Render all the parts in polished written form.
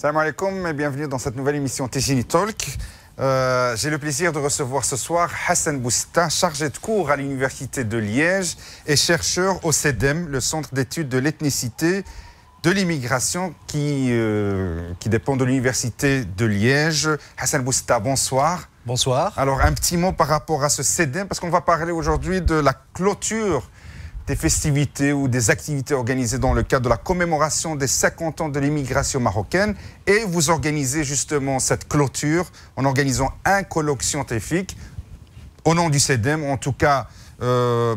Salam alaikum et bienvenue dans cette nouvelle émission Tejini Talk. J'ai le plaisir de recevoir ce soir Hassan Bousta, chargé de cours à l'Université de Liège et chercheur au CEDEM, le Centre d'études de l'ethnicité, de l'immigration qui dépend de l'Université de Liège. Hassan Bousta, bonsoir. Bonsoir. Alors un petit mot par rapport à ce CEDEM, parce qu'on va parler aujourd'hui de la clôture des festivités ou des activités organisées dans le cadre de la commémoration des 50 ans de l'immigration marocaine. Et vous organisez justement cette clôture en organisant un colloque scientifique au nom du CEDEM, en tout cas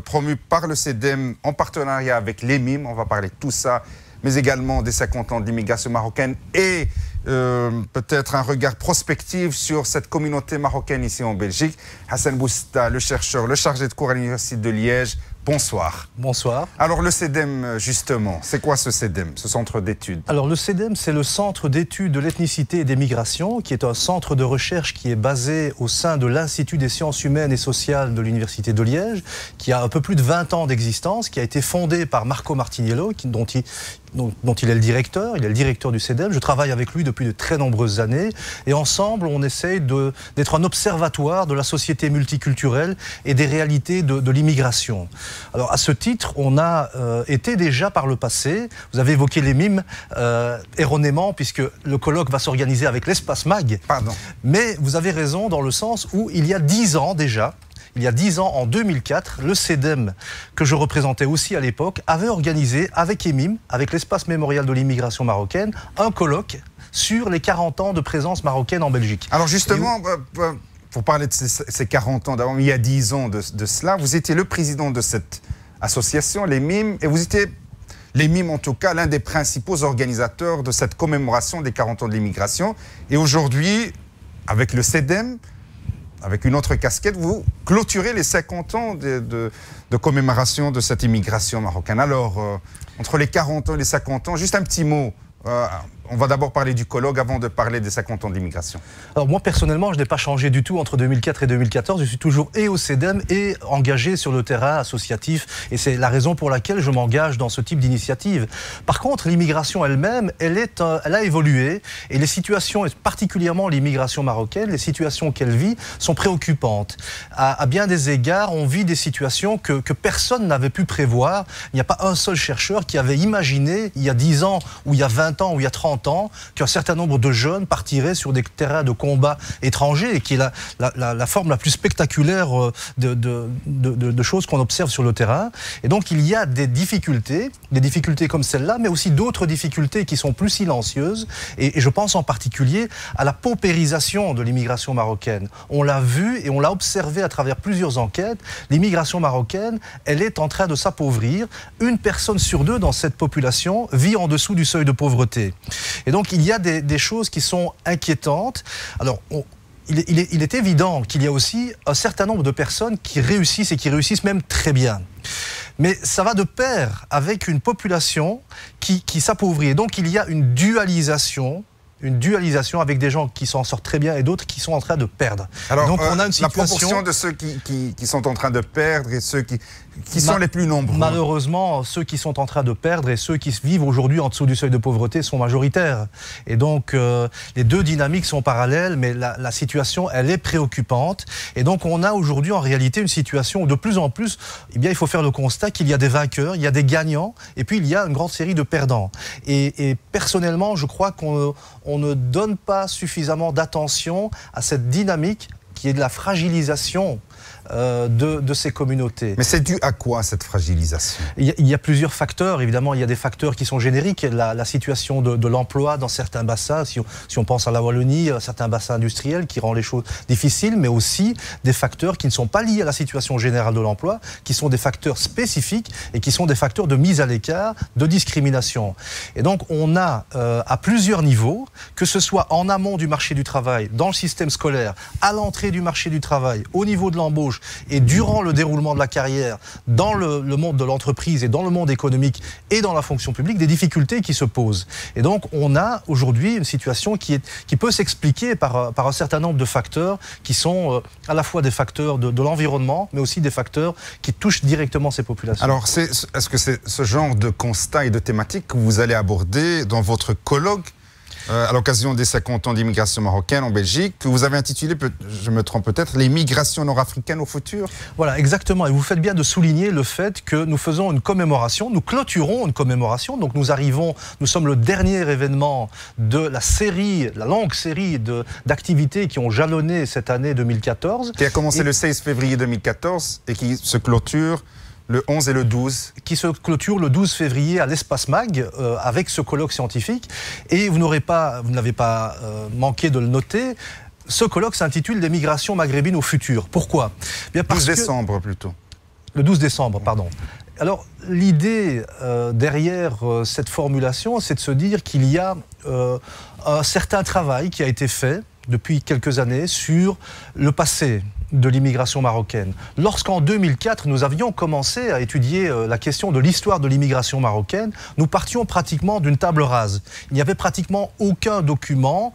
promu par le CEDEM en partenariat avec l'EMIM. On va parler de tout ça, mais également des 50 ans de l'immigration marocaine et peut-être un regard prospectif sur cette communauté marocaine ici en Belgique. Hassan Bousta, le chercheur, le chargé de cours à l'Université de Liège. Bonsoir. Bonsoir. Alors le CEDEM, justement, c'est quoi ce CEDEM, ce centre d'études? Alors le CEDEM, c'est le Centre d'études de l'ethnicité et des migrations, qui est un centre de recherche qui est basé au sein de l'Institut des sciences humaines et sociales de l'Université de Liège, qui a un peu plus de 20 ans d'existence, qui a été fondé par Marco Martiniello, dont il est le directeur. Il est le directeur du CEDEM. Je travaille avec lui depuis de très nombreuses années. Et ensemble, on essaye d'être un observatoire de la société multiculturelle et des réalités de l'immigration. Alors, à ce titre, on a été déjà par le passé, vous avez évoqué les mimes, erronément, puisque le colloque va s'organiser avec l'Espace Mag. Pardon. Mais vous avez raison dans le sens où, il y a 10 ans déjà, il y a 10 ans, en 2004, le CEDEM, que je représentais aussi à l'époque, avait organisé avec EMIM, avec l'Espace mémorial de l'immigration marocaine, un colloque sur les 40 ans de présence marocaine en Belgique. Alors justement, pour parler de ces 40 ans, d'abord, il y a 10 ans de cela, vous étiez le président de cette association, les MIM, et vous étiez, les MIM en tout cas, l'un des principaux organisateurs de cette commémoration des 40 ans de l'immigration. Et aujourd'hui, avec le CEDEM, avec une autre casquette, vous clôturez les 50 ans de commémoration de cette immigration marocaine. Alors, entre les 40 ans et les 50 ans, juste un petit mot. On va d'abord parler du colloque avant de parler des 50 ans d'immigration. Alors moi, personnellement, je n'ai pas changé du tout entre 2004 et 2014. Je suis toujours et au CEDEM et engagé sur le terrain associatif. Et c'est la raison pour laquelle je m'engage dans ce type d'initiative. Par contre, l'immigration elle-même, elle a évolué. Et les situations, et particulièrement l'immigration marocaine, les situations qu'elle vit sont préoccupantes. À bien des égards, on vit des situations que personne n'avait pu prévoir. Il n'y a pas un seul chercheur qui avait imaginé, il y a 10 ans, ou il y a 20 ans, ou il y a 30 ans, qu'un certain nombre de jeunes partiraient sur des terrains de combat étrangers, et qui est la forme la plus spectaculaire de choses qu'on observe sur le terrain. Et donc il y a des difficultés comme celle-là, mais aussi d'autres difficultés qui sont plus silencieuses, et je pense en particulier à la paupérisation de l'immigration marocaine. On l'a vu et on l'a observé à travers plusieurs enquêtes, l'immigration marocaine, elle est en train de s'appauvrir. Une personne sur deux dans cette population vit en dessous du seuil de pauvreté. Et donc, il y a des choses qui sont inquiétantes. Alors, il est évident qu'il y a aussi un certain nombre de personnes qui réussissent et qui réussissent même très bien. Mais ça va de pair avec une population qui s'appauvrit. Et donc, il y a une dualisation avec des gens qui s'en sortent très bien et d'autres qui sont en train de perdre. Alors, donc, on a une situation... la proportion de ceux qui sont en train de perdre et ceux qui sont les plus nombreux. Malheureusement, ceux qui sont en train de perdre et ceux qui vivent aujourd'hui en dessous du seuil de pauvreté sont majoritaires. Et donc, les deux dynamiques sont parallèles, mais la situation, elle est préoccupante. Et donc, on a aujourd'hui en réalité une situation où de plus en plus, eh bien, il faut faire le constat qu'il y a des vainqueurs, il y a des gagnants, et puis il y a une grande série de perdants. Et personnellement, je crois qu'on ne donne pas suffisamment d'attention à cette dynamique qui est de la fragilisation de ces communautés. Mais c'est dû à quoi, cette fragilisation? Il y a plusieurs facteurs. Évidemment, il y a des facteurs qui sont génériques. La situation de l'emploi dans certains bassins, si on pense à la Wallonie, certains bassins industriels qui rend les choses difficiles, mais aussi des facteurs qui ne sont pas liés à la situation générale de l'emploi, qui sont des facteurs spécifiques et qui sont des facteurs de mise à l'écart, de discrimination. Et donc, on a à plusieurs niveaux, que ce soit en amont du marché du travail, dans le système scolaire, à l'entrée du marché du travail, au niveau de l'embauche, et durant le déroulement de la carrière, dans le monde de l'entreprise et dans le monde économique et dans la fonction publique, des difficultés qui se posent. Et donc, on a aujourd'hui une situation qui peut s'expliquer par un certain nombre de facteurs qui sont à la fois des facteurs de l'environnement, mais aussi des facteurs qui touchent directement ces populations. Alors, est-ce que c'est ce genre de constat et de thématique que vous allez aborder dans votre colloque à l'occasion des 50 ans d'immigration marocaine en Belgique, que vous avez intitulé, je me trompe peut-être, les migrations nord-africaines au futur. Voilà, exactement. Et vous faites bien de souligner le fait que nous faisons une commémoration, nous clôturons une commémoration. Donc nous sommes le dernier événement de la longue série d'activités qui ont jalonné cette année 2014. Qui a commencé le 16 février 2014 et qui se clôture le 11 et le 12. Qui se clôture le 12 février à l'Espace Mag avec ce colloque scientifique. Et vous n'avez pas manqué de le noter, ce colloque s'intitule « Les migrations maghrébines au futur ». Pourquoi? Bien parce 12 décembre plutôt. Le 12 décembre, pardon. Alors, l'idée derrière cette formulation, c'est de se dire qu'il y a un certain travail qui a été fait depuis quelques années sur le passé de l'immigration marocaine. Lorsqu'en 2004, nous avions commencé à étudier la question de l'histoire de l'immigration marocaine, nous partions pratiquement d'une table rase. Il n'y avait pratiquement aucun document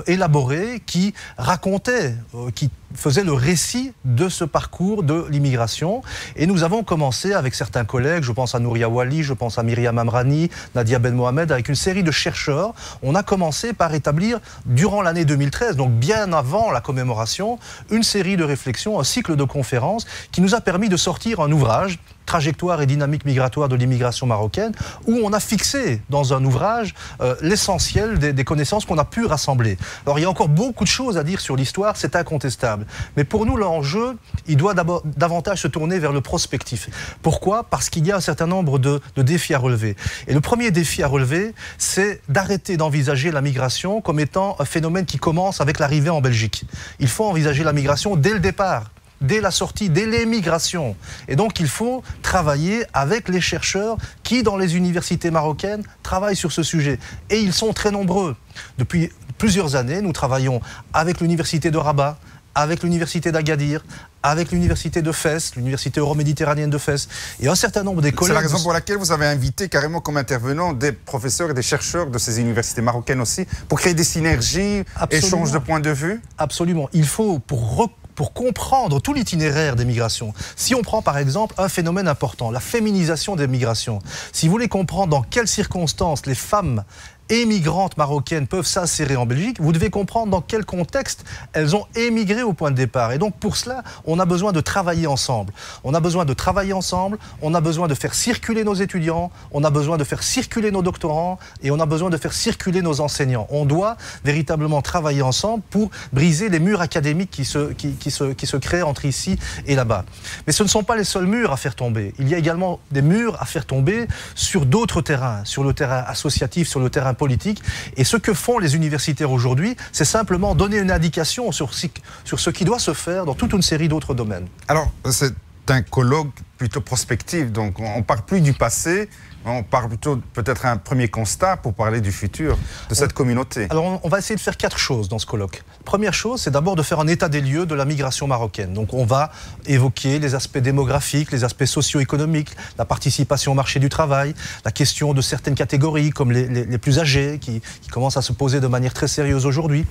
élaboré qui racontait, qui faisait le récit de ce parcours de l'immigration. Et nous avons commencé avec certains collègues, je pense à Nouria Wali, je pense à Myriam Amrani, Nadia Ben Mohamed, avec une série de chercheurs. On a commencé par établir, durant l'année 2013, donc bien avant la commémoration, une série de réflexions, un cycle de conférences qui nous a permis de sortir un ouvrage, Trajectoire et dynamique migratoire de l'immigration marocaine, où on a fixé dans un ouvrage l'essentiel des connaissances qu'on a pu rassembler. Alors il y a encore beaucoup de choses à dire sur l'histoire, c'est incontestable. Mais pour nous, l'enjeu, il doit davantage se tourner vers le prospectif. Pourquoi? Parce qu'il y a un certain nombre de défis à relever. Et le premier défi à relever, c'est d'arrêter d'envisager la migration comme étant un phénomène qui commence avec l'arrivée en Belgique. Il faut envisager la migration dès le départ, dès la sortie, dès l'émigration. Et donc il faut travailler avec les chercheurs qui, dans les universités marocaines, travaillent sur ce sujet. Et ils sont très nombreux. Depuis plusieurs années, nous travaillons avec l'université de Rabat, avec l'université d'Agadir, avec l'université de Fès, l'université euroméditerranéenne de Fès, et un certain nombre des collègues... C'est la raison pour laquelle vous avez invité carrément comme intervenants des professeurs et des chercheurs de ces universités marocaines aussi, pour créer des synergies, échanges de points de vue? Absolument. Il faut, pour comprendre tout l'itinéraire des migrations. Si on prend par exemple un phénomène important, la féminisation des migrations, si vous voulez comprendre dans quelles circonstances les femmes émigrantes marocaines peuvent s'insérer en Belgique, vous devez comprendre dans quel contexte elles ont émigré au point de départ. Et donc pour cela, on a besoin de travailler ensemble. On a besoin de travailler ensemble, on a besoin de faire circuler nos étudiants, on a besoin de faire circuler nos doctorants et on a besoin de faire circuler nos enseignants. On doit véritablement travailler ensemble pour briser les murs académiques qui se créent entre ici et là-bas. Mais ce ne sont pas les seuls murs à faire tomber. Il y a également des murs à faire tomber sur d'autres terrains, sur le terrain associatif, sur le terrain politique. Et ce que font les universitaires aujourd'hui, c'est simplement donner une indication sur ce qui doit se faire dans toute une série d'autres domaines. Alors, c'est un colloque plutôt prospectif, donc on ne parle plus du passé, on parle plutôt peut-être un premier constat pour parler du futur de cette communauté. Alors on va essayer de faire 4 choses dans ce colloque. Première chose, c'est d'abord de faire un état des lieux de la migration marocaine. Donc on va évoquer les aspects démographiques, les aspects socio-économiques, la participation au marché du travail, la question de certaines catégories comme les plus âgés qui commencent à se poser de manière très sérieuse aujourd'hui.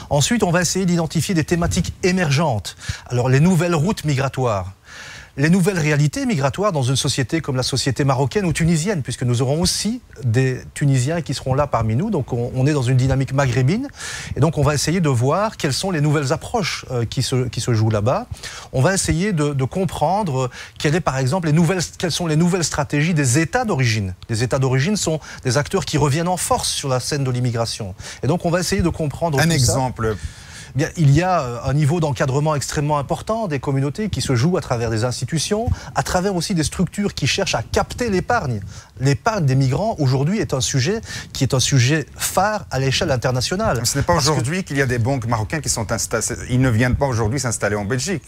Ensuite, on va essayer d'identifier des thématiques émergentes. Alors les nouvelles routes migratoires, les nouvelles réalités migratoires dans une société comme la société marocaine ou tunisienne, puisque nous aurons aussi des Tunisiens qui seront là parmi nous, donc on est dans une dynamique maghrébine, et donc on va essayer de voir quelles sont les nouvelles approches qui se jouent là-bas. On va essayer de comprendre quelles sont les nouvelles stratégies des États d'origine. Les États d'origine sont des acteurs qui reviennent en force sur la scène de l'immigration. Et donc on va essayer de comprendre un exemple. Bien, il y a un niveau d'encadrement extrêmement important des communautés qui se joue à travers des institutions, à travers aussi des structures qui cherchent à capter l'épargne. L'épargne des migrants, aujourd'hui, est un sujet qui est un sujet phare à l'échelle internationale. Ce n'est pas aujourd'hui qu'il y a des banques marocaines qui sont installées. Ils ne viennent pas aujourd'hui s'installer en Belgique.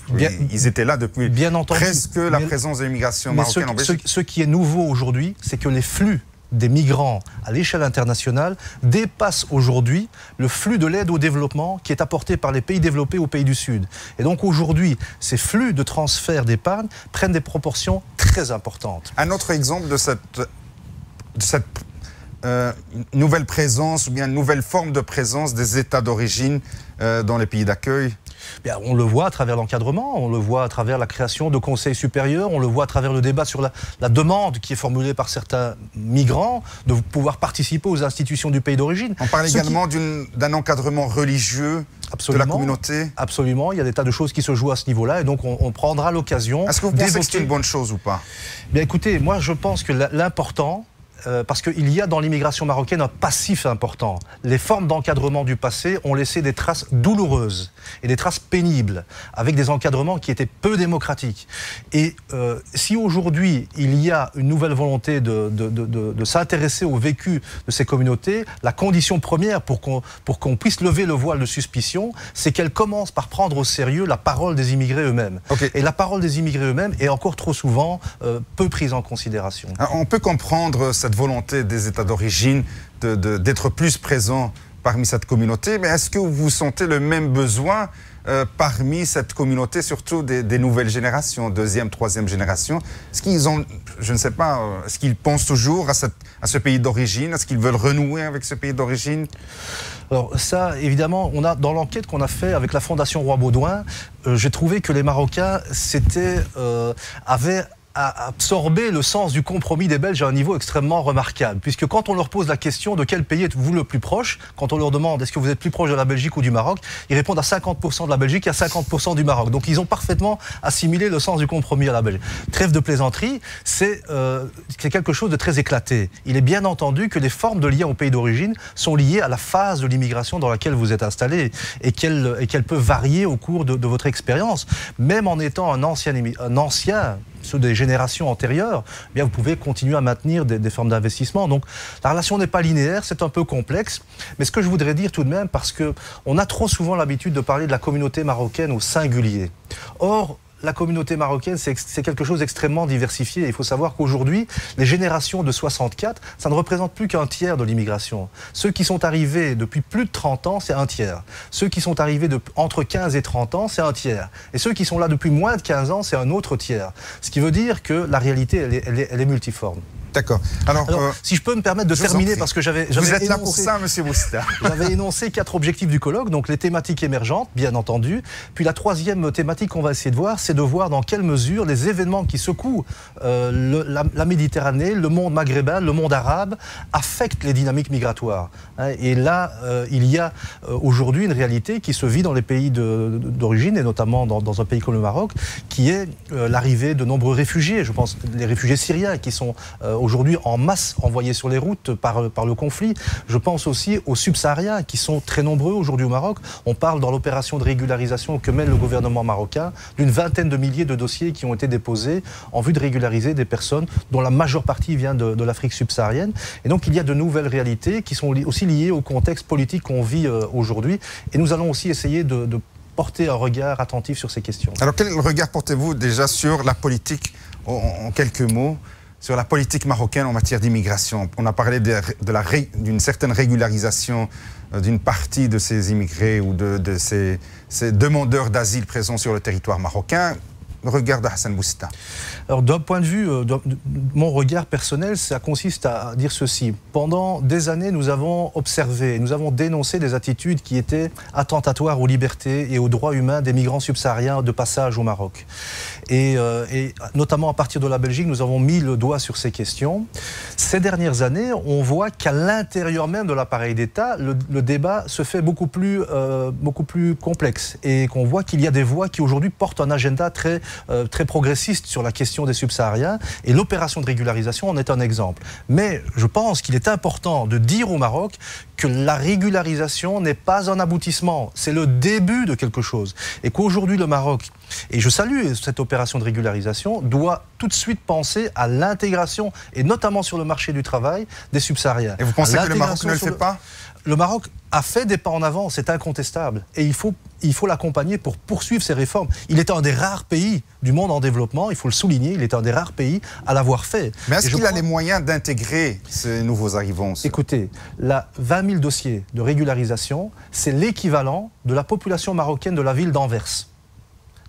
Ils étaient là depuis presque la présence de l'immigration marocaine en Belgique. Ce qui est nouveau aujourd'hui, c'est que les flux des migrants à l'échelle internationale dépassent aujourd'hui le flux de l'aide au développement qui est apporté par les pays développés aux pays du Sud. Et donc aujourd'hui, ces flux de transfert d'épargne prennent des proportions très importantes. Un autre exemple de cette nouvelle présence ou bien nouvelle forme de présence des États d'origine dans les pays d'accueil? Bien, on le voit à travers l'encadrement, on le voit à travers la création de conseils supérieurs, on le voit à travers le débat sur la demande qui est formulée par certains migrants de pouvoir participer aux institutions du pays d'origine. On parle également d'un encadrement religieux de la communauté. Absolument, il y a des tas de choses qui se jouent à ce niveau-là et donc on prendra l'occasion. Est-ce que vous pensez que c'est une bonne chose ou pas? Bien, écoutez, moi je pense que l'important, parce qu'il y a dans l'immigration marocaine un passif important. Les formes d'encadrement du passé ont laissé des traces douloureuses et des traces pénibles, avec des encadrements qui étaient peu démocratiques. Et si aujourd'hui il y a une nouvelle volonté de s'intéresser au vécu de ces communautés, la condition première pour qu'on puisse lever le voile de suspicion, c'est qu'elle commence par prendre au sérieux la parole des immigrés eux-mêmes. Okay. Et la parole des immigrés eux-mêmes est encore trop souvent peu prise en considération. Alors, on peut comprendre cette volonté des États d'origine d'être plus présents parmi cette communauté, mais est-ce que vous sentez le même besoin parmi cette communauté, surtout des nouvelles générations, deuxième, troisième génération? Est-ce qu'ils ont, je ne sais pas, est-ce qu'ils pensent toujours à ce pays d'origine? Est-ce qu'ils veulent renouer avec ce pays d'origine? Alors ça, évidemment, dans l'enquête qu'on a fait avec la Fondation Roi Baudouin, j'ai trouvé que les Marocains avaient à absorber le sens du compromis des Belges à un niveau extrêmement remarquable. Puisque quand on leur pose la question de quel pays êtes-vous le plus proche, quand on leur demande est-ce que vous êtes plus proche de la Belgique ou du Maroc, ils répondent à 50% de la Belgique et à 50% du Maroc. Donc ils ont parfaitement assimilé le sens du compromis à la Belgique. Trêve de plaisanterie, c'est quelque chose de très éclaté. Il est bien entendu que les formes de lien au pays d'origine sont liées à la phase de l'immigration dans laquelle vous êtes installé et qu'elles peuvent varier au cours de votre expérience. Même en étant un ancien ceux des générations antérieures, eh bien vous pouvez continuer à maintenir des formes d'investissement. Donc la relation n'est pas linéaire, c'est un peu complexe. Mais ce que je voudrais dire tout de même, parce qu'on a trop souvent l'habitude de parler de la communauté marocaine au singulier. Or, la communauté marocaine, c'est quelque chose d'extrêmement diversifié. Il faut savoir qu'aujourd'hui, les générations de 64, ça ne représente plus qu'un tiers de l'immigration. Ceux qui sont arrivés depuis plus de 30 ans, c'est un tiers. Ceux qui sont arrivés entre 15 et 30 ans, c'est un tiers. Et ceux qui sont là depuis moins de 15 ans, c'est un autre tiers. Ce qui veut dire que la réalité, elle est multiforme. D'accord. Alors si je peux me permettre de terminer, parce que j'avais Vous êtes là pour ça, monsieur Boustard. J'avais énoncé 4 objectifs du colloque, donc les thématiques émergentes, bien entendu. Puis la troisième thématique qu'on va essayer de voir, c'est de voir dans quelle mesure les événements qui secouent la Méditerranée, le monde maghrébin, le monde arabe, affectent les dynamiques migratoires. Et là, il y a aujourd'hui une réalité qui se vit dans les pays d'origine, et notamment dans un pays comme le Maroc, qui est l'arrivée de nombreux réfugiés. Je pense les réfugiés syriens qui sont aujourd'hui en masse envoyés sur les routes par le conflit. Je pense aussi aux subsahariens qui sont très nombreux aujourd'hui au Maroc. On parle dans l'opération de régularisation que mène le gouvernement marocain d'une vingtaine de milliers de dossiers qui ont été déposés en vue de régulariser des personnes dont la majeure partie vient de l'Afrique subsaharienne. Et donc il y a de nouvelles réalités qui sont aussi liées au contexte politique qu'on vit aujourd'hui. Et nous allons aussi essayer de porter un regard attentif sur ces questions. Alors quel regard portez-vous déjà sur la politique, en quelques mots, sur la politique marocaine en matière d'immigration? On a parlé d'une certaine régularisation d'une partie de ces immigrés ou de ces demandeurs d'asile présents sur le territoire marocain. Le regard de Hassan Boustah. Alors d'un point de vue, mon regard personnel, ça consiste à dire ceci. Pendant des années, nous avons observé, nous avons dénoncé des attitudes qui étaient attentatoires aux libertés et aux droits humains des migrants subsahariens de passage au Maroc. Et notamment à partir de la Belgique, nous avons mis le doigt sur ces questions. Ces dernières années, on voit qu'à l'intérieur même de l'appareil d'État, le débat se fait beaucoup plus complexe et qu'on voit qu'il y a des voix qui aujourd'hui portent un agenda très progressiste sur la question des subsahariens, et l'opération de régularisation en est un exemple. Mais je pense qu'il est important de dire au Maroc que la régularisation n'est pas un aboutissement, c'est le début de quelque chose. Et qu'aujourd'hui le Maroc, et je salue cette opération de régularisation, doit tout de suite penser à l'intégration, et notamment sur le marché du travail, des subsahariens. Et vous pensez que le Maroc ne le fait pas ? Le Maroc a fait des pas en avant, c'est incontestable. Et il faut l'accompagner pour poursuivre ses réformes. Il est un des rares pays du monde en développement, il faut le souligner, il est un des rares pays à l'avoir fait. Mais est-ce qu'il a les moyens d'intégrer ces nouveaux arrivants? Écoutez, 20 000 dossiers de régularisation, c'est l'équivalent de la population marocaine de la ville d'Anvers.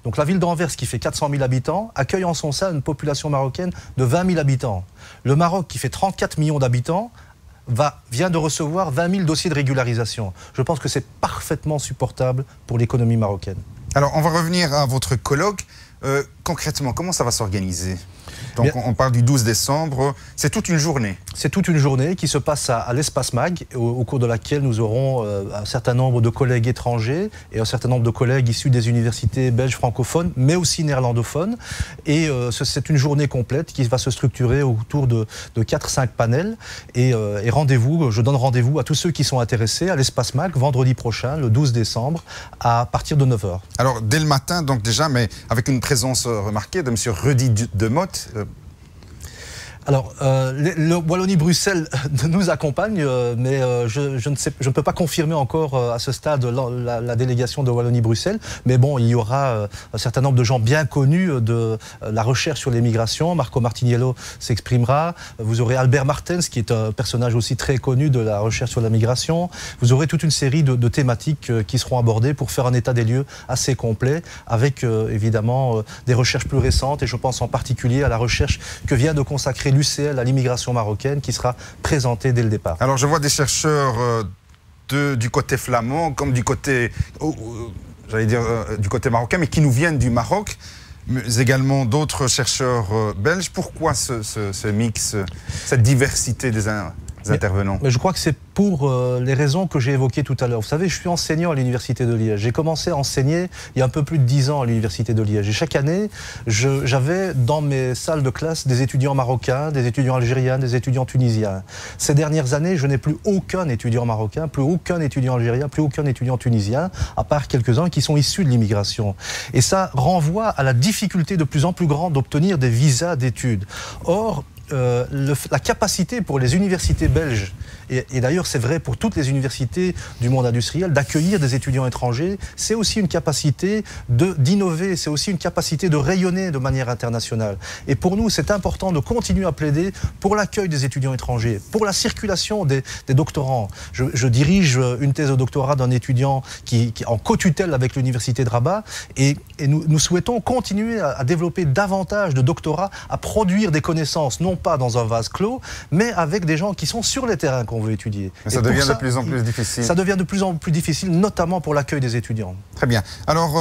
Donc la ville d'Anvers, qui fait 400 000 habitants, accueille en son sein une population marocaine de 20 000 habitants. Le Maroc, qui fait 34 millions d'habitants, vient de recevoir 20 000 dossiers de régularisation. Je pense que c'est parfaitement supportable pour l'économie marocaine. Alors, on va revenir à votre colloque. Concrètement, comment ça va s'organiser? Donc, on parle du 12 décembre. C'est toute une journée. C'est toute une journée qui se passe à l'Espace Mag, au cours de laquelle nous aurons un certain nombre de collègues étrangers et un certain nombre de collègues issus des universités belges francophones, mais aussi néerlandophones. Et c'est une journée complète qui va se structurer autour de 4-5 panels. Et rendez-vous, je donne rendez-vous à tous ceux qui sont intéressés à l'Espace Mag, vendredi prochain, le 12 décembre, à partir de 9 h. Alors, dès le matin, donc déjà, mais avec une présence remarquée de M. Rudy de Motte. Alors, le Wallonie-Bruxelles nous accompagne, mais je ne peux pas confirmer encore à ce stade la délégation de Wallonie-Bruxelles. Mais bon, il y aura un certain nombre de gens bien connus de la recherche sur l'immigration. Marco Martiniello s'exprimera. Vous aurez Albert Martens, qui est un personnage aussi très connu de la recherche sur la migration. Vous aurez toute une série de thématiques qui seront abordées pour faire un état des lieux assez complet, avec évidemment des recherches plus récentes. Et je pense en particulier à la recherche que vient de consacrer l'UCL à l'immigration marocaine, qui sera présentée dès le départ. Alors je vois des chercheurs du côté flamand comme du côté, j'allais dire du côté marocain, mais qui nous viennent du Maroc, mais également d'autres chercheurs belges. Pourquoi ce mix, cette diversité des intervenants? Mais je crois que c'est pour les raisons que j'ai évoquées tout à l'heure. Vous savez, je suis enseignant à l'Université de Liège. J'ai commencé à enseigner il y a un peu plus de 10 ans à l'Université de Liège. Et chaque année, j'avais dans mes salles de classe des étudiants marocains, des étudiants algériens, des étudiants tunisiens. Ces dernières années, je n'ai plus aucun étudiant marocain, plus aucun étudiant algérien, plus aucun étudiant tunisien, à part quelques-uns qui sont issus de l'immigration. Et ça renvoie à la difficulté de plus en plus grande d'obtenir des visas d'études. Or, la capacité pour les universités belges, et d'ailleurs c'est vrai pour toutes les universités du monde industriel, d'accueillir des étudiants étrangers, c'est aussi une capacité d'innover, c'est aussi une capacité de rayonner de manière internationale. Et pour nous, c'est important de continuer à plaider pour l'accueil des étudiants étrangers, pour la circulation des doctorants. Je dirige une thèse de doctorat d'un étudiant qui est en co-tutelle avec l'université de Rabat, et nous souhaitons continuer à développer davantage de doctorats, à produire des connaissances, non pas dans un vase clos, mais avec des gens qui sont sur les terrains qu'on veut étudier. Mais ça devient de plus en plus difficile. Ça devient de plus en plus difficile, notamment pour l'accueil des étudiants. Très bien. Alors,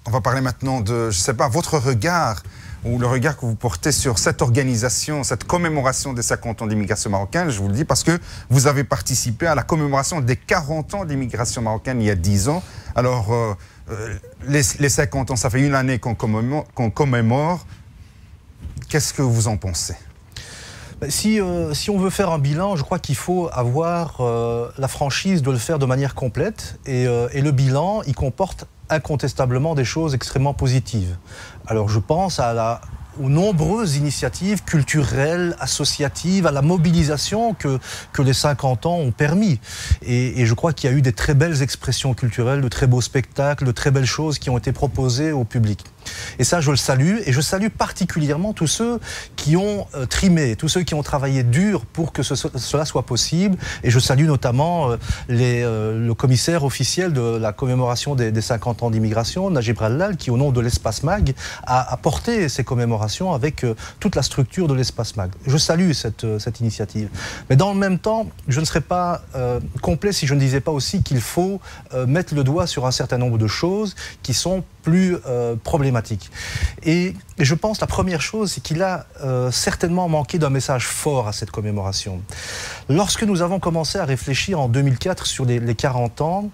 on va parler maintenant de, je ne sais pas, votre regard, ou le regard que vous portez sur cette organisation, cette commémoration des 50 ans d'immigration marocaine. Je vous le dis parce que vous avez participé à la commémoration des 40 ans d'immigration marocaine il y a 10 ans. Alors, les 50 ans, ça fait une année qu'on commémore. Qu'est-ce que vous en pensez? Si on veut faire un bilan, je crois qu'il faut avoir la franchise de le faire de manière complète. Et le bilan, il comporte incontestablement des choses extrêmement positives. Alors je pense aux nombreuses initiatives culturelles, associatives, à la mobilisation que les 50 ans ont permis. Et je crois qu'il y a eu des très belles expressions culturelles, de très beaux spectacles, de très belles choses qui ont été proposées au public. Et ça, je le salue, et je salue particulièrement tous ceux qui ont trimé, tous ceux qui ont travaillé dur pour que cela soit possible. Et je salue notamment le commissaire officiel de la commémoration des 50 ans d'immigration, Najib Rallal, qui, au nom de l'Espace Mag, a porté ces commémorations avec toute la structure de l'Espace Mag. Je salue cette initiative. Mais dans le même temps, je ne serais pas complet si je ne disais pas aussi qu'il faut mettre le doigt sur un certain nombre de choses qui sont plus problématiques. Et je pense la première chose, c'est qu'il a certainement manqué d'un message fort à cette commémoration. Lorsque nous avons commencé à réfléchir en 2004 sur les 40 ans,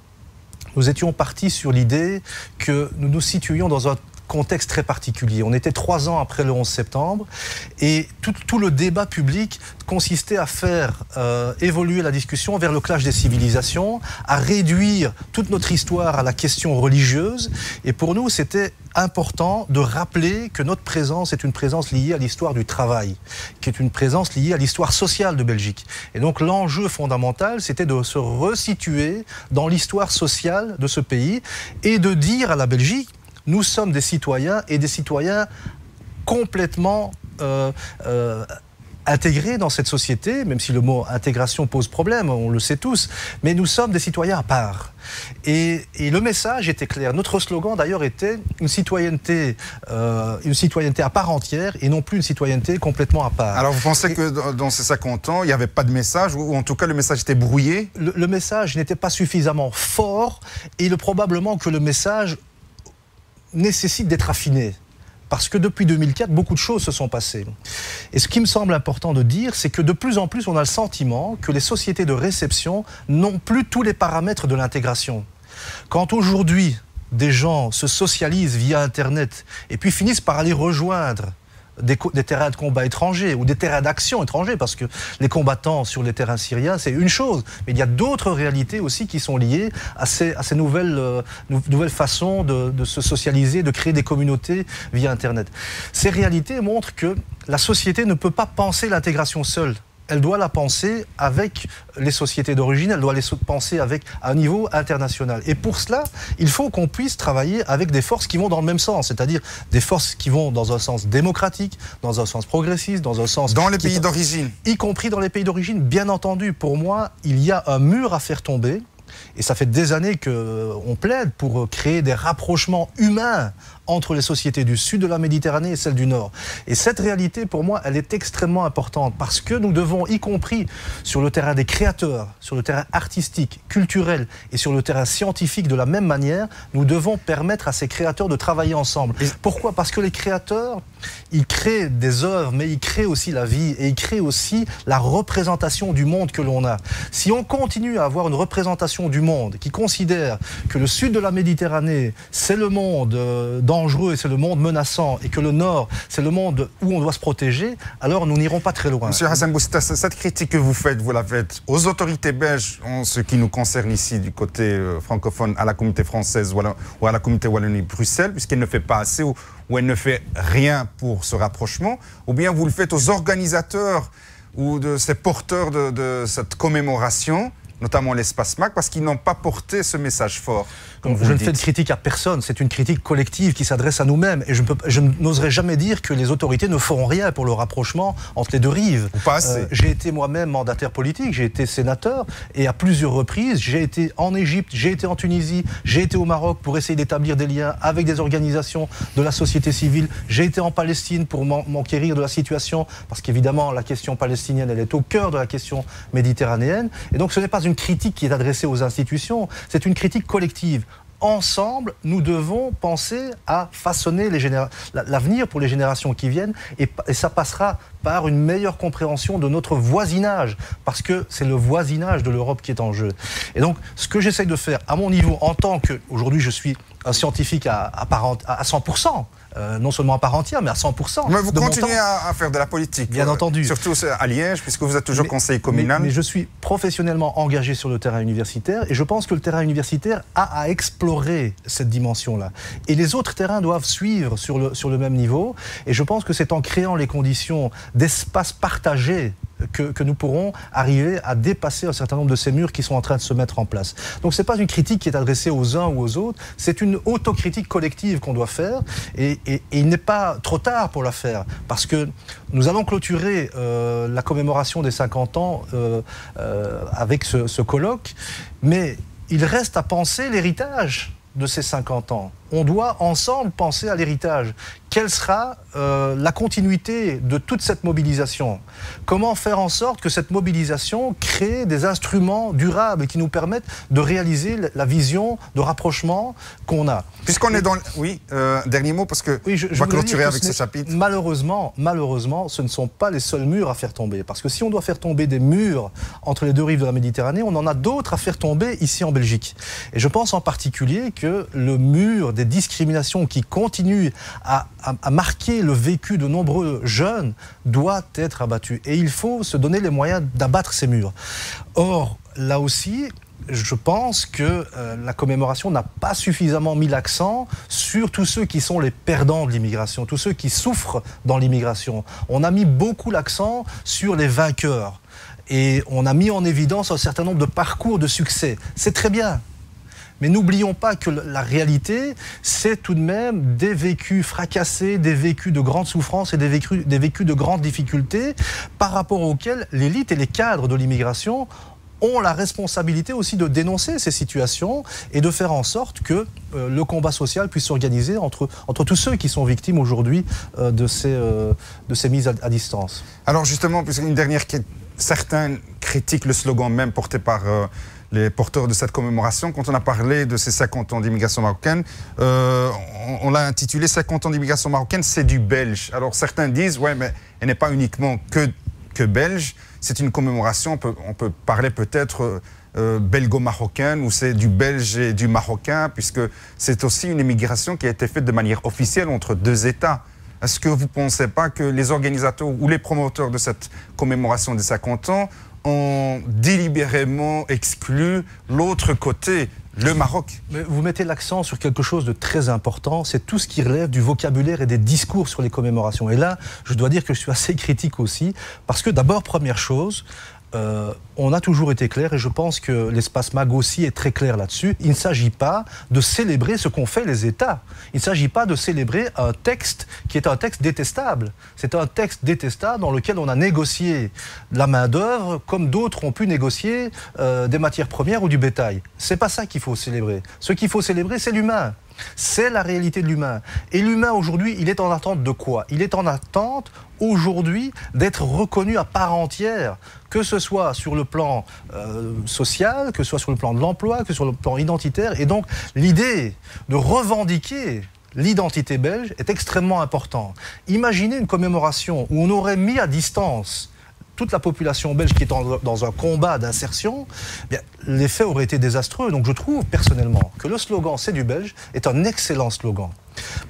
nous étions partis sur l'idée que nous nous situions dans un contexte très particulier. On était 3 ans après le 11 septembre et tout le débat public consistait à faire évoluer la discussion vers le clash des civilisations, à réduire toute notre histoire à la question religieuse. Et pour nous, c'était important de rappeler que notre présence est une présence liée à l'histoire du travail, qui est une présence liée à l'histoire sociale de Belgique. Et donc l'enjeu fondamental, c'était de se resituer dans l'histoire sociale de ce pays et de dire à la Belgique: nous sommes des citoyens, et des citoyens complètement intégrés dans cette société, même si le mot intégration pose problème, on le sait tous, mais nous sommes des citoyens à part. Et le message était clair. Notre slogan d'ailleurs était une citoyenneté à part entière et non plus une citoyenneté complètement à part. Alors vous pensez que dans ces 50 ans, il n'y avait pas de message, ou en tout cas le message était brouillé? Le message n'était pas suffisamment fort, et probablement que le message nécessite d'être affiné. Parce que depuis 2004, beaucoup de choses se sont passées. Et ce qui me semble important de dire, c'est que de plus en plus, on a le sentiment que les sociétés de réception n'ont plus tous les paramètres de l'intégration. Quand aujourd'hui, des gens se socialisent via Internet et puis finissent par aller rejoindre des terrains de combat étrangers ou des terrains d'action étrangers, parce que les combattants sur les terrains syriens, c'est une chose, mais il y a d'autres réalités aussi qui sont liées à ces nouvelles façons de se socialiser, de créer des communautés via Internet. Ces réalités montrent que la société ne peut pas penser l'intégration seule. Elle doit la penser avec les sociétés d'origine, elle doit les penser à un niveau international. Et pour cela, il faut qu'on puisse travailler avec des forces qui vont dans le même sens, c'est-à-dire des forces qui vont dans un sens démocratique, dans un sens progressiste, dans un sens... Dans les pays d'origine. Y compris dans les pays d'origine, bien entendu. Pour moi, il y a un mur à faire tomber. Et ça fait des années qu'on plaide pour créer des rapprochements humains entre les sociétés du sud de la Méditerranée et celles du nord. Et cette réalité, pour moi, elle est extrêmement importante parce que nous devons, y compris sur le terrain des créateurs, sur le terrain artistique, culturel et sur le terrain scientifique de la même manière, nous devons permettre à ces créateurs de travailler ensemble. Pourquoi ? Parce que les créateurs, ils créent des œuvres, mais ils créent aussi la vie et ils créent aussi la représentation du monde que l'on a. Si on continue à avoir une représentation du monde qui considère que le sud de la Méditerranée, c'est le monde dangereux et c'est le monde menaçant et que le nord, c'est le monde où on doit se protéger, alors nous n'irons pas très loin. Monsieur Hassan Boustas, cette critique que vous faites aux autorités belges, en ce qui nous concerne ici du côté francophone, à la communauté française ou à la communauté Wallonie-Bruxelles, puisqu'elle ne fait pas assez ou elle ne fait rien pour ce rapprochement, ou bien vous le faites aux organisateurs ou de ces porteurs de cette commémoration, notamment l'espace MAC, parce qu'ils n'ont pas porté ce message fort. Je ne fais de critique à personne, c'est une critique collective qui s'adresse à nous-mêmes. Et je n'oserais jamais dire que les autorités ne feront rien pour le rapprochement entre les deux rives. Ou pas assez. J'ai été moi-même mandataire politique, j'ai été sénateur, et à plusieurs reprises, j'ai été en Égypte, j'ai été en Tunisie, j'ai été au Maroc pour essayer d'établir des liens avec des organisations de la société civile. J'ai été en Palestine pour m'enquérir de la situation, parce qu'évidemment, la question palestinienne, elle est au cœur de la question méditerranéenne. Et donc, ce n'est pas une critique qui est adressée aux institutions, c'est une critique collective. Ensemble, nous devons penser à façonner l'avenir pour les générations qui viennent et ça passera par une meilleure compréhension de notre voisinage, parce que c'est le voisinage de l'Europe qui est en jeu. Et donc, ce que j'essaye de faire à mon niveau, en tant que, aujourd'hui je suis un scientifique à 100%, non seulement à part entière, mais à 100%. Mais vous continuez à faire de la politique. Bien entendu. Surtout à Liège, puisque vous êtes toujours conseiller communal. Mais je suis professionnellement engagé sur le terrain universitaire et je pense que le terrain universitaire a à explorer cette dimension-là. Et les autres terrains doivent suivre sur le même niveau. Et je pense que c'est en créant les conditions d'espace partagé que nous pourrons arriver à dépasser un certain nombre de ces murs qui sont en train de se mettre en place. Donc ce n'est pas une critique qui est adressée aux uns ou aux autres, c'est une autocritique collective qu'on doit faire et il n'est pas trop tard pour la faire parce que nous allons clôturer la commémoration des 50 ans avec ce colloque, mais il reste à penser l'héritage de ces 50 ans. On doit ensemble penser à l'héritage. Quelle sera la continuité de toute cette mobilisation? Comment faire en sorte que cette mobilisation crée des instruments durables qui nous permettent de réaliser la vision de rapprochement qu'on a? Puisqu'on est dans... Oui, dernier mot, parce que oui, on va clôturer avec ce chapitre. Malheureusement, ce ne sont pas les seuls murs à faire tomber. Parce que si on doit faire tomber des murs entre les deux rives de la Méditerranée, on en a d'autres à faire tomber ici en Belgique. Et je pense en particulier que le mur des discriminations qui continuent à marquer le vécu de nombreux jeunes doit être abattu. Et il faut se donner les moyens d'abattre ces murs. Or, là aussi, je pense que la commémoration n'a pas suffisamment mis l'accent sur tous ceux qui sont les perdants de l'immigration, tous ceux qui souffrent dans l'immigration. On a mis beaucoup l'accent sur les vainqueurs. Et on a mis en évidence un certain nombre de parcours de succès. C'est très bien. Mais n'oublions pas que la réalité, c'est tout de même des vécus fracassés, des vécus de grandes souffrances et des vécus de grandes difficultés par rapport auxquels l'élite et les cadres de l'immigration ont la responsabilité aussi de dénoncer ces situations et de faire en sorte que le combat social puisse s'organiser entre tous ceux qui sont victimes aujourd'hui de ces mises à distance. Alors justement, puisqu'une dernière, certains critiquent le slogan même porté par les porteurs de cette commémoration. Quand on a parlé de ces 50 ans d'immigration marocaine, on l'a intitulé 50 ans d'immigration marocaine, c'est du belge. Alors certains disent, ouais, mais elle n'est pas uniquement que belge, c'est une commémoration, on peut parler peut-être belgo-marocaine, où c'est du belge et du marocain, puisque c'est aussi une immigration qui a été faite de manière officielle entre deux États. Est-ce que vous ne pensez pas que les organisateurs ou les promoteurs de cette commémoration des 50 ans ont délibérément exclu l'autre côté, le Maroc? Mais vous mettez l'accent sur quelque chose de très important, c'est tout ce qui relève du vocabulaire et des discours sur les commémorations. Et là, je dois dire que je suis assez critique aussi, parce que d'abord, première chose, on a toujours été clair, et je pense que l'espace MAG aussi est très clair là-dessus, il ne s'agit pas de célébrer ce qu'ont fait les États. Il ne s'agit pas de célébrer un texte qui est un texte détestable. C'est un texte détestable dans lequel on a négocié la main-d'œuvre comme d'autres ont pu négocier des matières premières ou du bétail. C'est pas ça qu'il faut célébrer. Ce qu'il faut célébrer, c'est l'humain. C'est la réalité de l'humain. Et l'humain, aujourd'hui, il est en attente de quoi? Il est en attente, aujourd'hui, d'être reconnu à part entière, que ce soit sur le plan social, que ce soit sur le plan de l'emploi, que sur le plan identitaire. Et donc, l'idée de revendiquer l'identité belge est extrêmement importante. Imaginez une commémoration où on aurait mis à distance toute la population belge qui est dans un combat d'insertion, l'effet aurait été désastreux. Donc je trouve personnellement que le slogan « C'est du belge » est un excellent slogan.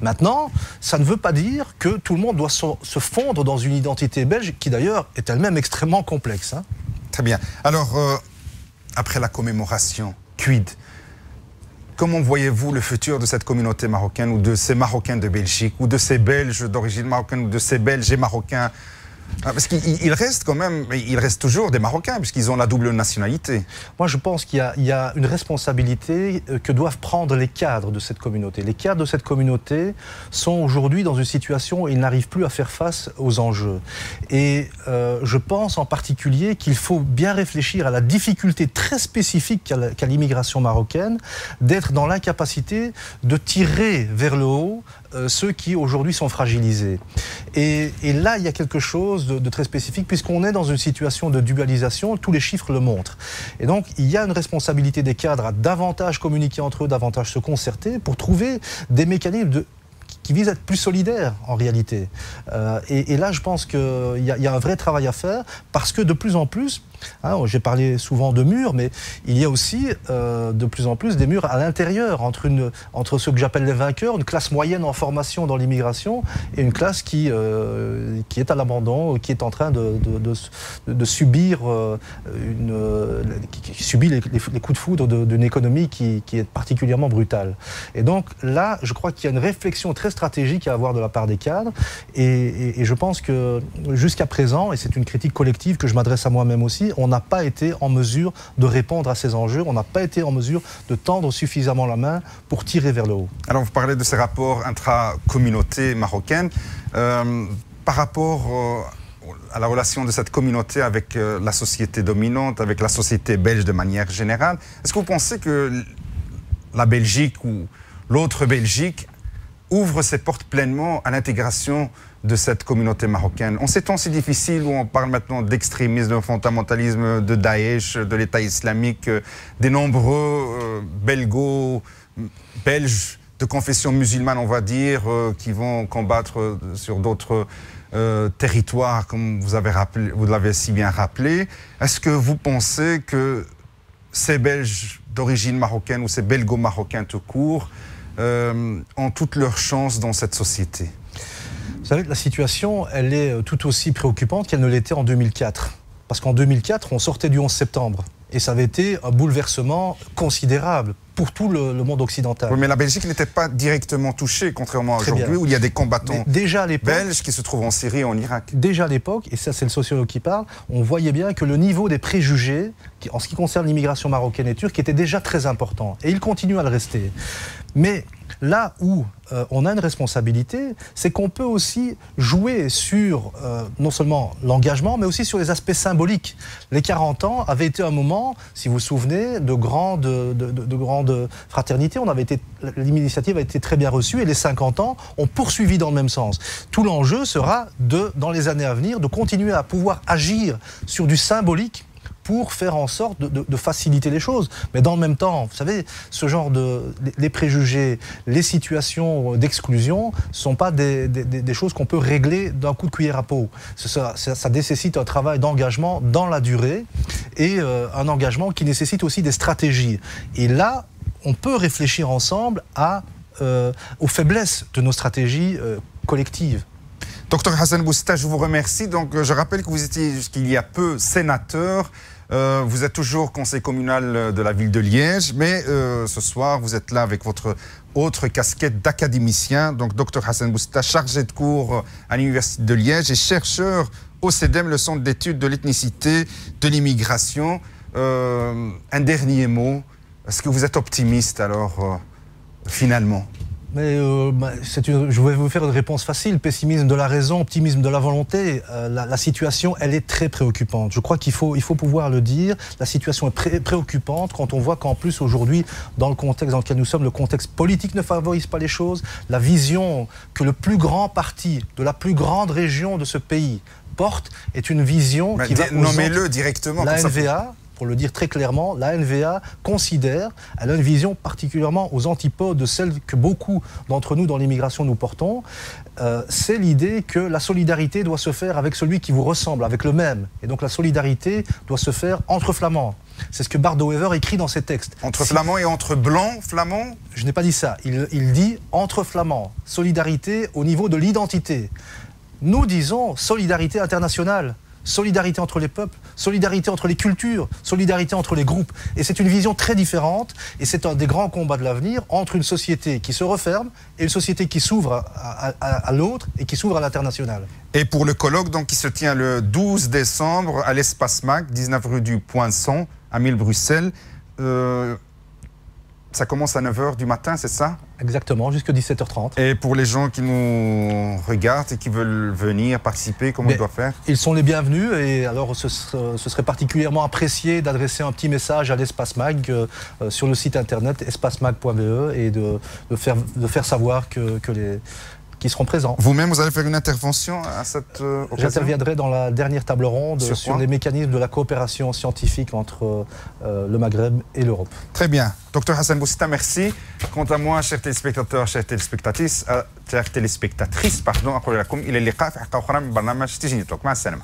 Maintenant, ça ne veut pas dire que tout le monde doit se fondre dans une identité belge qui d'ailleurs est elle-même extrêmement complexe. Hein. Très bien. Alors, après la commémoration, quid? Comment voyez-vous le futur de cette communauté marocaine ou de ces Marocains de Belgique ou de ces Belges d'origine marocaine ou de ces Belges et Marocains? Parce qu'il reste quand même, il reste toujours des Marocains puisqu'ils ont la double nationalité. Moi, je pense qu'il y a une responsabilité que doivent prendre les cadres de cette communauté. Les cadres de cette communauté sont aujourd'hui dans une situation où ils n'arrivent plus à faire face aux enjeux. Et je pense en particulier qu'il faut bien réfléchir à la difficulté très spécifique qu'a l'immigration marocaine d'être dans l'incapacité de tirer vers le haut ceux qui aujourd'hui sont fragilisés. Et là, il y a quelque chose de très spécifique puisqu'on est dans une situation de dualisation, tous les chiffres le montrent. Et donc, il y a une responsabilité des cadres à davantage communiquer entre eux, davantage se concerter pour trouver des mécanismes qui visent à être plus solidaires en réalité. Et là, je pense qu'il y a un vrai travail à faire parce que de plus en plus, hein, j'ai parlé souvent de murs, mais il y a aussi de plus en plus des murs à l'intérieur entre ceux que j'appelle les vainqueurs, une classe moyenne en formation dans l'immigration et une classe qui est à l'abandon, qui est en train de subir, qui subit les coups de foudre d'une économie qui est particulièrement brutale. Et donc là, je crois qu'il y a une réflexion très stratégique à avoir de la part des cadres et je pense que jusqu'à présent, et c'est une critique collective que je m'adresse à moi-même aussi, on n'a pas été en mesure de répondre à ces enjeux, on n'a pas été en mesure de tendre suffisamment la main pour tirer vers le haut. Alors vous parlez de ces rapports intra-communauté marocaine. Par rapport à la relation de cette communauté avec la société dominante, avec la société belge de manière générale, est-ce que vous pensez que la Belgique ou l'autre Belgique ouvre ses portes pleinement à l'intégration de cette communauté marocaine? En ces temps si difficiles où on parle maintenant d'extrémisme, de fondamentalisme, de Daesh, de l'État islamique, des nombreux belges de confession musulmane, on va dire, qui vont combattre sur d'autres territoires, comme vous l'avez si bien rappelé. Est-ce que vous pensez que ces Belges d'origine marocaine ou ces belgo-marocains tout court ont toutes leurs chances dans cette société? Vous savez, la situation, elle est tout aussi préoccupante qu'elle ne l'était en 2004. Parce qu'en 2004, on sortait du 11 septembre. Et ça avait été un bouleversement considérable pour tout le monde occidental. Oui, mais la Belgique n'était pas directement touchée, contrairement à aujourd'hui, où il y a des combattants belges qui se trouvent en Syrie et en Irak. Déjà à l'époque, et ça c'est le sociologue qui parle, on voyait bien que le niveau des préjugés, en ce qui concerne l'immigration marocaine et turque, était déjà très important. Et il continue à le rester. Mais là où on a une responsabilité, c'est qu'on peut aussi jouer sur non seulement l'engagement, mais aussi sur les aspects symboliques. Les 40 ans avaient été un moment, si vous vous souvenez, de grande fraternité. L'initiative a été très bien reçue et les 50 ans ont poursuivi dans le même sens. Tout l'enjeu sera, dans les années à venir, de continuer à pouvoir agir sur du symbolique pour faire en sorte de faciliter les choses. Mais dans le même temps, vous savez, ce genre les préjugés, les situations d'exclusion ne sont pas des choses qu'on peut régler d'un coup de cuillère à peau. Ça nécessite un travail d'engagement dans la durée et un engagement qui nécessite aussi des stratégies. Et là, on peut réfléchir ensemble aux faiblesses de nos stratégies collectives. Docteur Hassan Bousta, je vous remercie. Donc, je rappelle que vous étiez jusqu'il y a peu sénateur. Vous êtes toujours conseiller communal de la ville de Liège, mais ce soir, vous êtes là avec votre autre casquette d'académicien. Donc, docteur Hassan Bousta, chargé de cours à l'Université de Liège et chercheur au CEDEM, le Centre d'études de l'ethnicité, de l'immigration. Un dernier mot. Est-ce que vous êtes optimiste alors, finalement ? Mais je vais vous faire une réponse facile. Pessimisme de la raison, optimisme de la volonté. La situation, elle est très préoccupante. Je crois qu'il faut pouvoir le dire. La situation est préoccupante quand on voit qu'en plus aujourd'hui, dans le contexte dans lequel nous sommes, le contexte politique ne favorise pas les choses. La vision que le plus grand parti de la plus grande région de ce pays porte est une vision qui va... Nommez-le directement. La NVA, pour le dire très clairement, la NVA considère, elle a une vision particulièrement aux antipodes de celle que beaucoup d'entre nous dans l'immigration nous portons. C'est l'idée que la solidarité doit se faire avec celui qui vous ressemble, avec le même. Et donc la solidarité doit se faire entre flamands. C'est ce que Bart de Wever écrit dans ses textes. Entre flamands et entre blancs, flamands ? Je n'ai pas dit ça. Il dit entre flamands. Solidarité au niveau de l'identité. Nous disons solidarité internationale. Solidarité entre les peuples, solidarité entre les cultures, solidarité entre les groupes. Et c'est une vision très différente, et c'est un des grands combats de l'avenir entre une société qui se referme et une société qui s'ouvre à l'autre et qui s'ouvre à l'international. Et pour le colloque donc, qui se tient le 12 décembre à l'Espace Mac, 19 rue du Poinçon, à 1000 Bruxelles, ça commence à 9h du matin, c'est ça? Exactement, jusqu'à 17h30. Et pour les gens qui nous regardent et qui veulent venir participer, comment ils doivent faire? Ils sont les bienvenus et alors ce serait particulièrement apprécié d'adresser un petit message à l'Espace Mag sur le site internet espacemag.be et de faire savoir qui seront présents. Vous-même, vous allez faire une intervention à cette occasion? J'interviendrai dans la dernière table ronde sur les mécanismes de la coopération scientifique entre le Maghreb et l'Europe. Très bien. Docteur Hassan Bousta, merci. Quant à moi, chers téléspectateurs, chères téléspectatrices, pardon, أقول لكم إلى اللقاء في حلقة أخرى من برنامج تجنيتوك. مع السلامة.